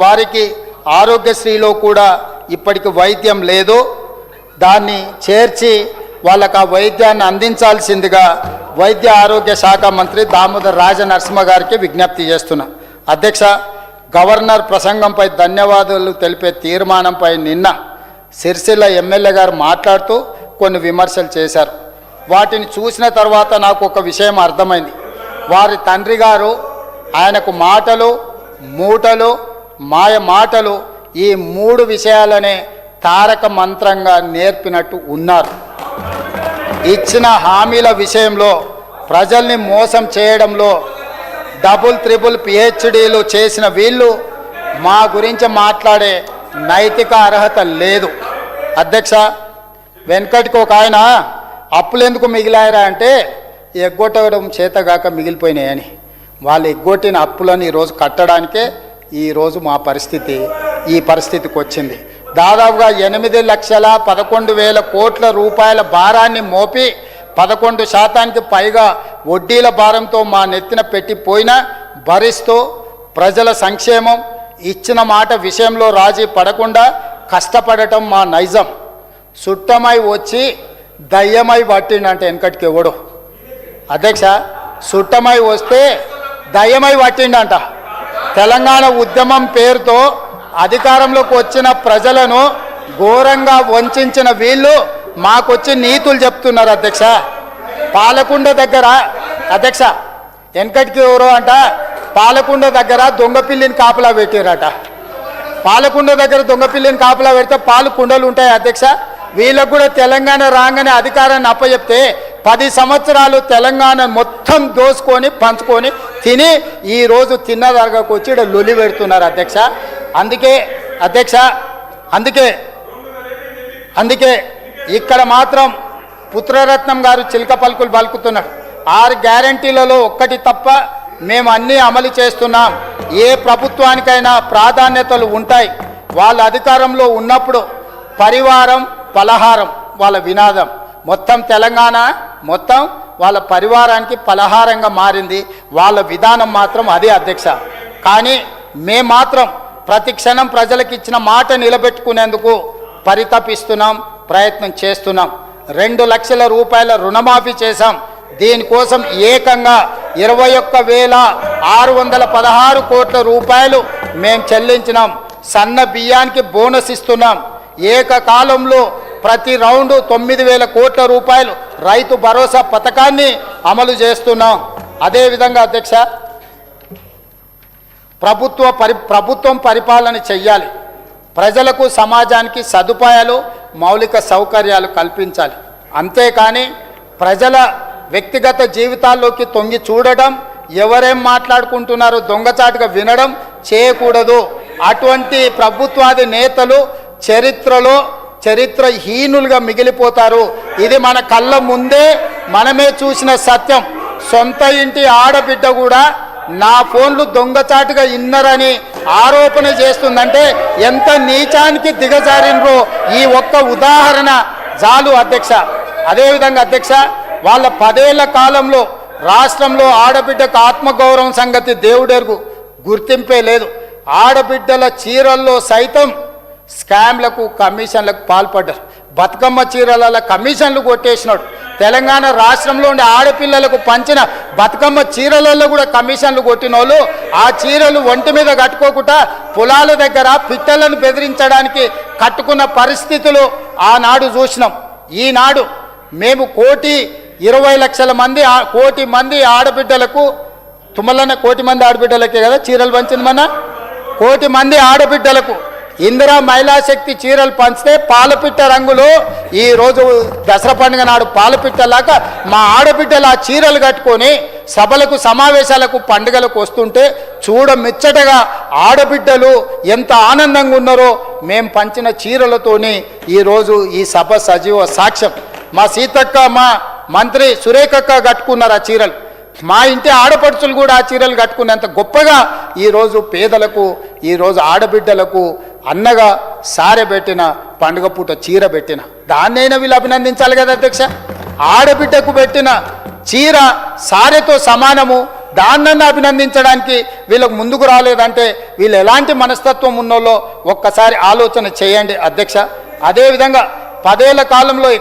వారికి ఆరోగ్యశ్రీలో కూడా ఇప్పటికి వైద్యం లేదు. దాన్ని చేర్చి వాళ్ళకు ఆ వైద్యాన్ని అందించాల్సిందిగా వైద్య ఆరోగ్య శాఖ మంత్రి దామోదర్ రాజనరసింహ గారికి విజ్ఞప్తి చేస్తున్నా. అధ్యక్ష, గవర్నర్ ప్రసంగంపై ధన్యవాదాలు తెలిపే తీర్మానంపై నిన్న సిరిసిల్ల ఎమ్మెల్యే గారు మాట్లాడుతూ కొన్ని విమర్శలు చేశారు. వాటిని చూసిన తర్వాత నాకు ఒక విషయం అర్థమైంది. వారి తండ్రి గారు ఆయనకు మాటలు, మూటలు, మాయ మాటలు, ఈ మూడు విషయాలనే తారక మంత్రంగా నేర్పినట్టు ఉన్నారు. ఇచ్చిన హామీల విషయంలో ప్రజల్ని మోసం చేయడంలో డబుల్ త్రిబుల్ పిహెచ్డీలు చేసిన వీళ్ళు మా గురించి మాట్లాడే నైతిక అర్హత లేదు. అధ్యక్ష, వెనకటికి ఒక ఆయన అప్పులు ఎందుకు మిగిలాయరా అంటే ఎగ్గొట్టడం చేతగాక మిగిలిపోయినాయని. వాళ్ళు ఎగ్గొట్టిన అప్పులను ఈరోజు కట్టడానికే ఈరోజు మా పరిస్థితి ఈ పరిస్థితికి వచ్చింది. దాదాపుగా 8,11,000 కోట్ల రూపాయల భారాన్ని మోపి 11% పైగా వడ్డీల భారంతో మా నెత్తిన పెట్టిపోయినా భరిస్తూ ప్రజల సంక్షేమం, ఇచ్చిన మాట విషయంలో రాజీ పడకుండా కష్టపడటం మా నైజం. సుట్టమై వచ్చి దయ్యమై పట్టిండంటే వెనకటికి ఎవడు. అధ్యక్ష, సుట్టమై వస్తే దయ్యమై పట్టిండంట. తెలంగాణ ఉద్యమం పేరుతో అధికారంలోకి వచ్చిన ప్రజలను ఘోరంగా వంచిన వీళ్ళు మాకొచ్చి నీతులు చెప్తున్నారు. అధ్యక్ష, పాలకుండ దగ్గర అధ్యక్ష వెనకటికి ఎవరో అంట పాలకుండ దగ్గర దొంగపిల్లిని కాపలా పెట్టారట. పాలకుండ దగ్గర దొంగపిల్లిని కాపలా పెడితే పాలు కుండలు ఉంటాయి. అధ్యక్ష, వీళ్ళకు కూడా తెలంగాణ రాగానే అధికారాన్ని అప్పచెప్తే 10 సంవత్సరాలు తెలంగాణ మొత్తం దోసుకొని పంచుకొని తిని ఈరోజు తిన్నదరగకు వచ్చి ఇక్కడ లొలి పెడుతున్నారు. అధ్యక్ష, అందుకే అధ్యక్ష అందుకే ఇక్కడ మాత్రం పుత్రరత్నం గారు చిలక పలుకులు పలుకుతున్నాడు. 6 గ్యారంటీలలో ఒక్కటి తప్ప మేము అన్నీ అమలు చేస్తున్నాం. ఏ ప్రభుత్వానికైనా ప్రాధాన్యతలు ఉంటాయి. వాళ్ళ అధికారంలో ఉన్నప్పుడు పరివారం పలహారం వాళ్ళ వినాదం. మొత్తం తెలంగాణ మొత్తం వాళ్ళ పరివారానికి పలహారంగా మారింది. వాళ్ళ విధానం మాత్రం అదే. అధ్యక్ష, కానీ మేము మాత్రం ప్రతి క్షణం ప్రజలకు ఇచ్చిన మాట నిలబెట్టుకునేందుకు పరితపిస్తున్నాం, ప్రయత్నం చేస్తున్నాం. 2 లక్షల రూపాయల రుణమాఫీ చేశాం. దీనికోసం ఏకంగా 21,616 కోట్ల రూపాయలు మేము చెల్లించినాం. సన్న బియ్యానికి బోనస్ ఇస్తున్నాం. ఏకకాలంలో ప్రతి రౌండు 9,000 కోట్ల రూపాయలు రైతు భరోసా పథకాన్ని అమలు చేస్తున్నాం. అదేవిధంగా అధ్యక్ష, ప్రభుత్వం పరిపాలన చెయ్యాలి. ప్రజలకు సమాజానికి సదుపాయాలు, మౌలిక సౌకర్యాలు కల్పించాలి. అంతేకాని ప్రజల వ్యక్తిగత జీవితాల్లోకి తొంగి చూడడం, ఎవరేం మాట్లాడుకుంటున్నారో దొంగచాటుగా వినడం చేయకూడదు. అటువంటి ప్రభుత్వాది నేతలు చరిత్రహీనులుగా మిగిలిపోతారు. ఇది మన కళ్ళ ముందే మనమే చూసిన సత్యం. సొంత ఇంటి ఆడబిడ్డ కూడా నా ఫోన్లు దొంగచాటుగా ఇన్నరని ఆరోపణ చేస్తుందంటే ఎంత నీచానికి దిగజారినరో ఈ ఒక్క ఉదాహరణ చాలు. అధ్యక్ష, అదేవిధంగా అధ్యక్ష, వాళ్ళ 10 ఏళ్ల కాలంలో రాష్ట్రంలో ఆడబిడ్డకు ఆత్మగౌరవం సంగతి దేవుడెరుగు, గుర్తింపే లేదు. ఆడబిడ్డల చీరల్లో సైతం స్కామ్లకు, కమిషన్లకు పాల్పడ్డారు. బతుకమ్మ చీరల కమిషన్లు కొట్టేసినాడు. తెలంగాణ రాష్ట్రంలో ఉండే ఆడపిల్లలకు పంచిన బతుకమ్మ చీరలలో కూడా కమిషన్లు కొట్టిన వాళ్ళు ఆ చీరలు ఒంటి మీద కట్టుకోకుండా పొలాల దగ్గర పిట్టలను బెదిరించడానికి కట్టుకున్న పరిస్థితులు ఆనాడు చూసినాం. ఈనాడు మేము 1,20,00,000 కోటి మంది ఆడబిడ్డలకు, తుమ్మలన్న 1 కోటి మంది ఆడబిడ్డలకే కదా చీరలు పంచింది. మన 1 కోటి మంది ఆడబిడ్డలకు ఇందిరా మహిళా శక్తి చీరలు పంచితే పాలపిట్ట రంగులో ఈరోజు దసరా పండుగ నాడు పాలపిట్టలాగా మా ఆడబిడ్డలు ఆ చీరలు కట్టుకొని సభలకు, సమావేశాలకు, పండుగలకు వస్తుంటే చూడముచ్చటగా ఆడబిడ్డలు ఎంత ఆనందంగా ఉన్నారో మేము పంచిన చీరలతోని ఈరోజు ఈ సభ సజీవ సాక్ష్యం. మా సీతక్క, మా మంత్రి సురేఖక్క కట్టుకున్నారు ఆ చీరలు. మా ఇంటి ఆడపడుచులు కూడా ఆ చీరలు కట్టుకునేంత గొప్పగా ఈరోజు పేదలకు, ఈరోజు ఆడబిడ్డలకు అన్నగా సారె పెట్టిన, పండుగ పూట చీర పెట్టిన దాన్నైనా వీళ్ళు అభినందించాలి కదా. అధ్యక్ష, ఆడబిడ్డకు పెట్టిన చీర సారెతో సమానము, దాన్నన్నా అభినందించడానికి వీళ్ళకు ముందుకు రాలేదంటే వీళ్ళు ఎలాంటి మనస్తత్వం ఉన్నోళ్ళో ఒక్కసారి ఆలోచన చేయండి అధ్యక్ష. అదేవిధంగా 10 ఏళ్ల కాలంలో